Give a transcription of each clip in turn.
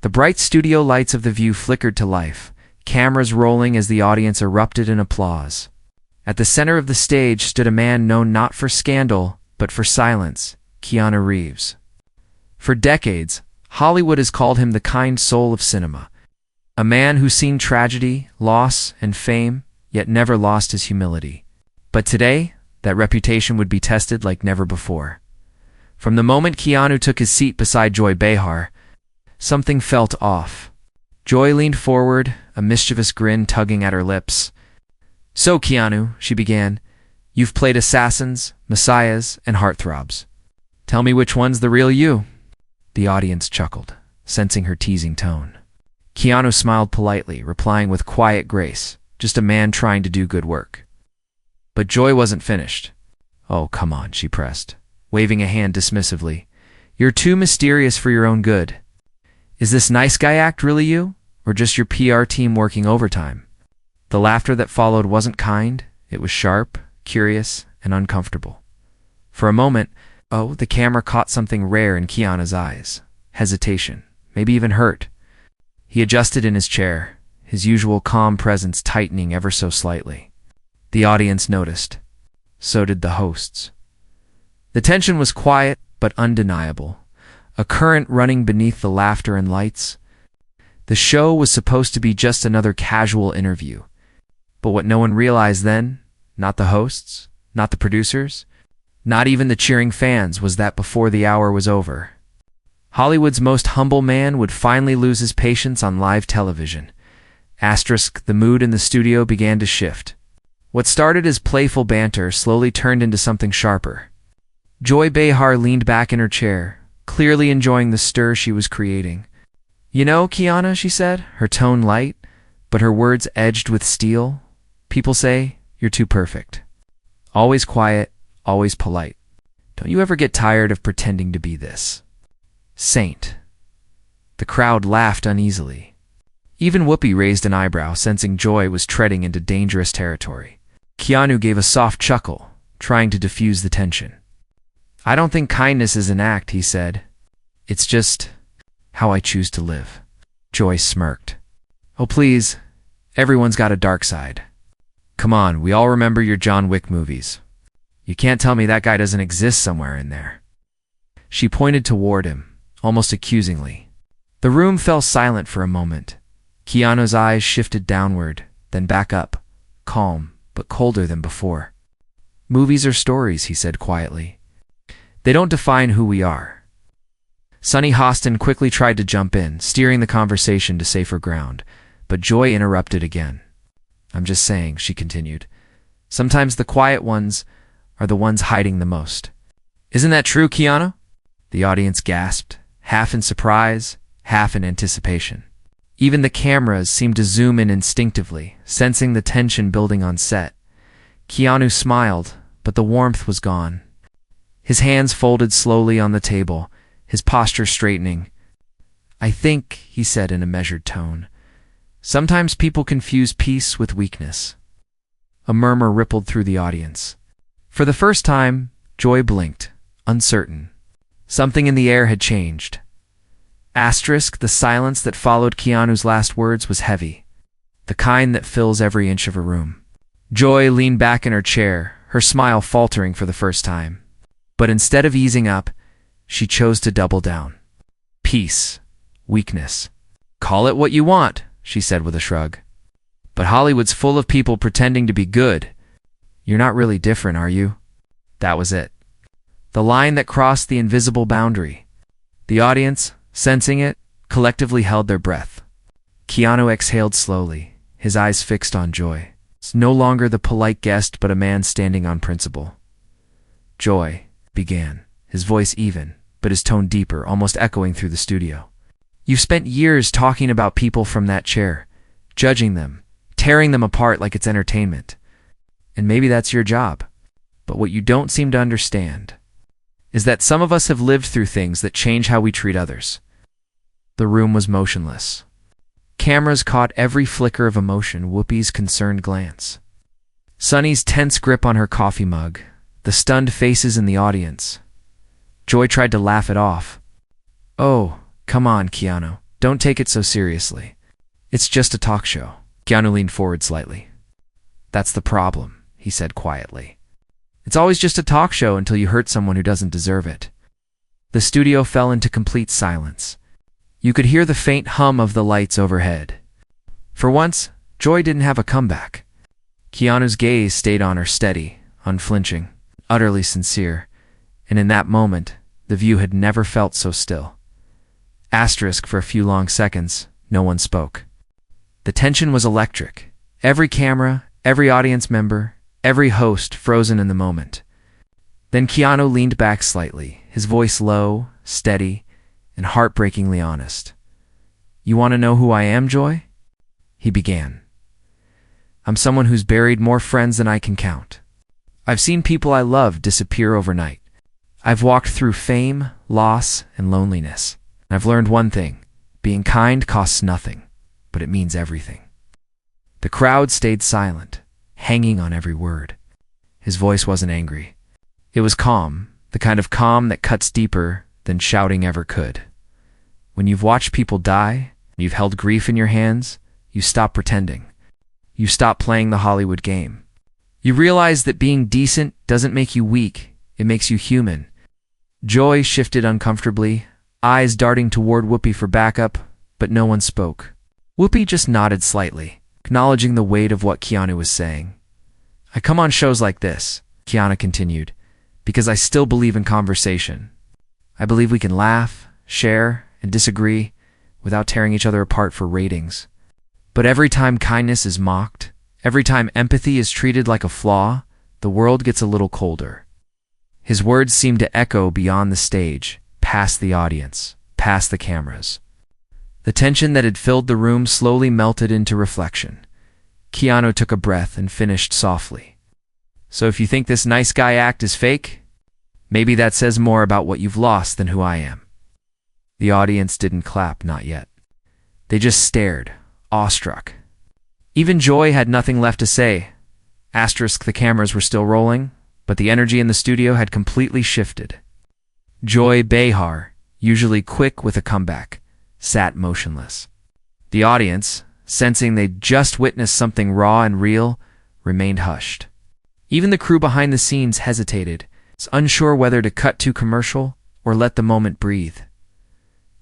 The bright studio lights of the view flickered to life, cameras rolling as the audience erupted in applause. At the center of the stage stood a man known not for scandal, but for silence, Keanu Reeves. For decades, Hollywood has called him the kind soul of cinema, a man who's seen tragedy, loss, and fame, yet never lost his humility. But today, that reputation would be tested like never before. From the moment Keanu took his seat beside Joy Behar, something felt off. Joy leaned forward, a mischievous grin tugging at her lips. "So, Keanu," she began, "you've played assassins, messiahs, and heartthrobs. Tell me which one's the real you?" The audience chuckled, sensing her teasing tone. Keanu smiled politely, replying with quiet grace, "Just a man trying to do good work." But Joy wasn't finished. "Oh, come on," she pressed, waving a hand dismissively. "You're too mysterious for your own good. Is this nice guy act really you, or just your PR team working overtime?" The laughter that followed wasn't kind. It was sharp, curious, and uncomfortable. For a moment, the camera caught something rare in Keanu's eyes. Hesitation, maybe even hurt. He adjusted in his chair, his usual calm presence tightening ever so slightly. The audience noticed. So did the hosts. The tension was quiet but undeniable, a current running beneath the laughter and lights. The show was supposed to be just another casual interview. But what no one realized then, not the hosts, not the producers, not even the cheering fans, was that before the hour was over, Hollywood's most humble man would finally lose his patience on live television. The mood in the studio began to shift. What started as playful banter slowly turned into something sharper. Joy Behar leaned back in her chair, clearly enjoying the stir she was creating. "You know, Keanu," she said, her tone light, but her words edged with steel, "people say you're too perfect. Always quiet, always polite. Don't you ever get tired of pretending to be this saint?" The crowd laughed uneasily. Even Whoopi raised an eyebrow, sensing Joy was treading into dangerous territory. Keanu gave a soft chuckle, trying to diffuse the tension. "I don't think kindness is an act," he said. "It's just how I choose to live." Joy smirked. "Oh, please, everyone's got a dark side. Come on, we all remember your John Wick movies. You can't tell me that guy doesn't exist somewhere in there." She pointed toward him, almost accusingly. The room fell silent for a moment. Keanu's eyes shifted downward, then back up, calm but colder than before. "Movies are stories," he said quietly. "They don't define who we are." Sonny Hostin quickly tried to jump in, steering the conversation to safer ground, but Joy interrupted again. "I'm just saying," she continued, "sometimes the quiet ones are the ones hiding the most." "Isn't that true, Keanu?" The audience gasped, half in surprise, half in anticipation. Even the cameras seemed to zoom in instinctively, sensing the tension building on set. Keanu smiled, but the warmth was gone. His hands folded slowly on the table, his posture straightening. "I think," he said in a measured tone, "sometimes people confuse peace with weakness." A murmur rippled through the audience. For the first time, Joy blinked, uncertain. Something in the air had changed. The silence that followed Keanu's last words was heavy, the kind that fills every inch of a room. Joy leaned back in her chair, her smile faltering for the first time. But instead of easing up, she chose to double down. "Peace, weakness. Call it what you want," she said with a shrug. "But Hollywood's full of people pretending to be good. You're not really different, are you?" That was it. The line that crossed the invisible boundary. The audience, sensing it, collectively held their breath. Keanu exhaled slowly, his eyes fixed on Joy. It's no longer the polite guest, but a man standing on principle. "Joy," began, his voice even, but his tone deeper, almost echoing through the studio. "You've spent years talking about people from that chair, judging them, tearing them apart like it's entertainment. And maybe that's your job. But what you don't seem to understand is that some of us have lived through things that change how we treat others." The room was motionless. Cameras caught every flicker of emotion, Whoopi's concerned glance, Sonny's tense grip on her coffee mug, the stunned faces in the audience. Joy tried to laugh it off. "Oh, come on, Keanu. Don't take it so seriously. It's just a talk show. Keanu leaned forward slightly. That's the problem, he said quietly. It's always just a talk show until you hurt someone who doesn't deserve it. The studio fell into complete silence. You could hear the faint hum of the lights overhead. For once, Joy didn't have a comeback. Keanu's gaze stayed on her steady, unflinching, utterly sincere, and in that moment, the view had never felt so still. For a few long seconds, no one spoke. The tension was electric. Every camera, every audience member, every host frozen in the moment. Then Keanu leaned back slightly, his voice low, steady, and heartbreakingly honest. You want to know who I am, Joy? He began. I'm someone who's buried more friends than I can count. I've seen people I love disappear overnight. I've walked through fame, loss, and loneliness. I've learned one thing. Being kind costs nothing, but it means everything. The crowd stayed silent, hanging on every word. His voice wasn't angry. It was calm, the kind of calm that cuts deeper than shouting ever could. When you've watched people die, and you've held grief in your hands, you stop pretending. You stop playing the Hollywood game. You realize that being decent doesn't make you weak, it makes you human. Joy shifted uncomfortably, eyes darting toward Whoopi for backup, but no one spoke. Whoopi just nodded slightly, acknowledging the weight of what Keanu was saying. I come on shows like this, Keanu continued, because I still believe in conversation. I believe we can laugh, share, and disagree without tearing each other apart for ratings. But every time kindness is mocked, every time empathy is treated like a flaw, the world gets a little colder. His words seemed to echo beyond the stage, past the audience, past the cameras. The tension that had filled the room slowly melted into reflection. Keanu took a breath and finished softly. So if you think this nice guy act is fake, maybe that says more about what you've lost than who I am. The audience didn't clap, not yet. They just stared, awestruck. Even Joy had nothing left to say. The cameras were still rolling, but the energy in the studio had completely shifted. Joy Behar, usually quick with a comeback, sat motionless. The audience, sensing they'd just witnessed something raw and real, remained hushed. Even the crew behind the scenes hesitated, unsure whether to cut to commercial or let the moment breathe.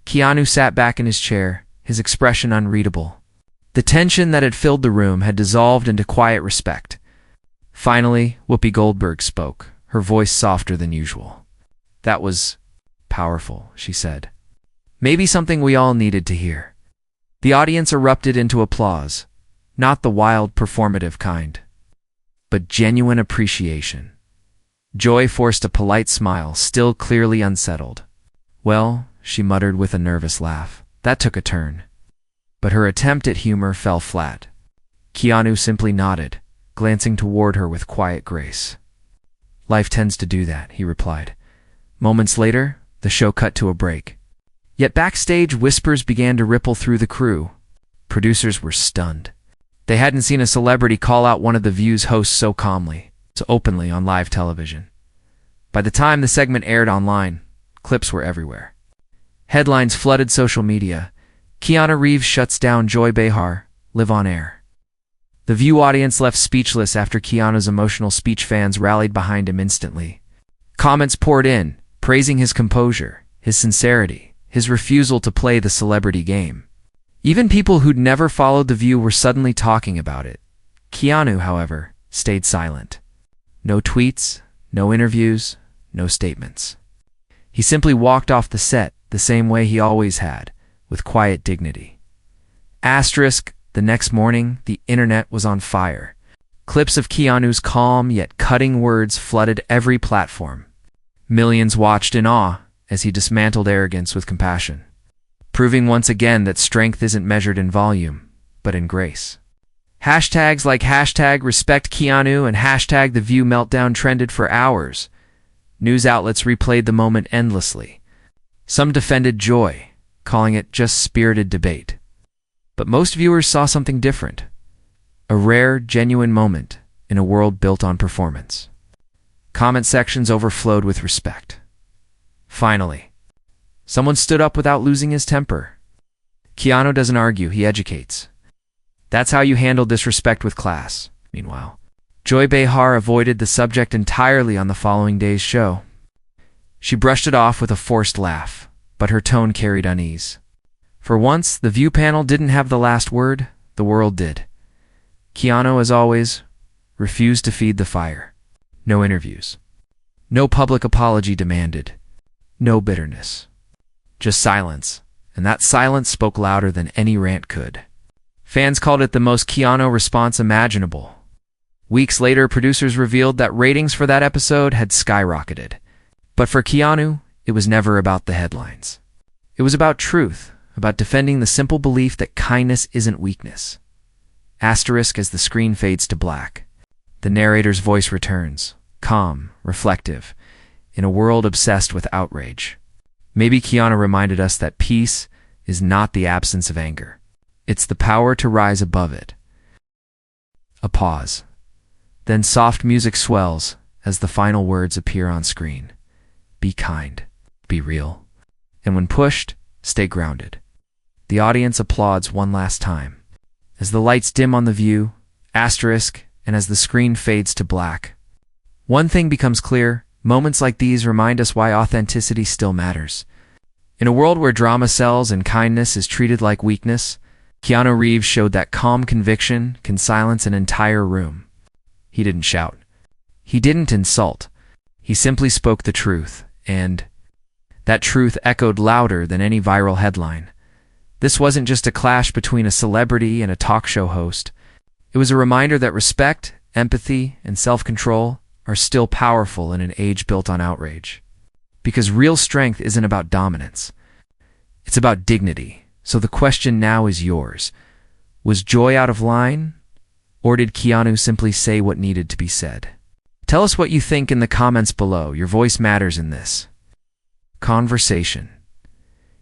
Keanu sat back in his chair, his expression unreadable. The tension that had filled the room had dissolved into quiet respect. Finally, Whoopi Goldberg spoke, her voice softer than usual. That was powerful, she said. Maybe something we all needed to hear. The audience erupted into applause, not the wild performative kind, but genuine appreciation. Joy forced a polite smile, still clearly unsettled. Well, she muttered with a nervous laugh, that took a turn. But her attempt at humor fell flat. Keanu simply nodded, glancing toward her with quiet grace. Life tends to do that, he replied. Moments later, the show cut to a break. Yet backstage, whispers began to ripple through the crew. Producers were stunned. They hadn't seen a celebrity call out one of The View's hosts so calmly, so openly on live television. By the time the segment aired online, clips were everywhere. Headlines flooded social media. Keanu Reeves shuts down Joy Behar, live on air. The View audience left speechless after Keanu's emotional speech. Fans rallied behind him instantly. Comments poured in, praising his composure, his sincerity, his refusal to play the celebrity game. Even people who'd never followed The View were suddenly talking about it. Keanu, however, stayed silent. No tweets, no interviews, no statements. He simply walked off the set the same way he always had, with quiet dignity. The next morning, the internet was on fire. Clips of Keanu's calm yet cutting words flooded every platform. Millions watched in awe as he dismantled arrogance with compassion, proving once again that strength isn't measured in volume, but in grace. Hashtags like #RespectKeanu and #TheViewMeltdown trended for hours. News outlets replayed the moment endlessly. Some defended Joy, calling it just spirited debate. But most viewers saw something different. A rare, genuine moment in a world built on performance. Comment sections overflowed with respect. Finally, someone stood up without losing his temper. Keanu doesn't argue, he educates. That's how you handle disrespect with class. Meanwhile, Joy Behar avoided the subject entirely on the following day's show. She brushed it off with a forced laugh, but her tone carried unease. For once, the view panel didn't have the last word, the world did. Keanu, as always, refused to feed the fire. No interviews. No public apology demanded. No bitterness. Just silence, and that silence spoke louder than any rant could. Fans called it the most Keanu response imaginable. Weeks later, producers revealed that ratings for that episode had skyrocketed. But for Keanu, it was never about the headlines. It was about truth, about defending the simple belief that kindness isn't weakness. Asterisk as the screen fades to black. The narrator's voice returns, calm, reflective, in a world obsessed with outrage. Maybe Keanu reminded us that peace is not the absence of anger. It's the power to rise above it. A pause. Then soft music swells as the final words appear on screen. Be kind. Be real. And when pushed, stay grounded. The audience applauds one last time. As the lights dim on the view, asterisk, and as the screen fades to black. One thing becomes clear, moments like these remind us why authenticity still matters. In a world where drama sells and kindness is treated like weakness, Keanu Reeves showed that calm conviction can silence an entire room. He didn't shout. He didn't insult. He simply spoke the truth, and that truth echoed louder than any viral headline. This wasn't just a clash between a celebrity and a talk show host. It was a reminder that respect, empathy, and self-control are still powerful in an age built on outrage. Because real strength isn't about dominance. It's about dignity. So the question now is yours. Was Joy out of line? Or did Keanu simply say what needed to be said? Tell us what you think in the comments below. Your voice matters in this conversation.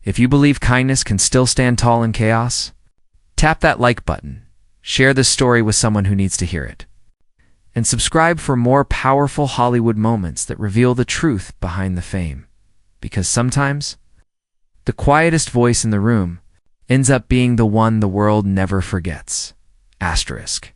If you believe kindness can still stand tall in chaos, tap that like button. Share this story with someone who needs to hear it. And subscribe for more powerful Hollywood moments that reveal the truth behind the fame. Because sometimes, the quietest voice in the room ends up being the one the world never forgets. Asterisk.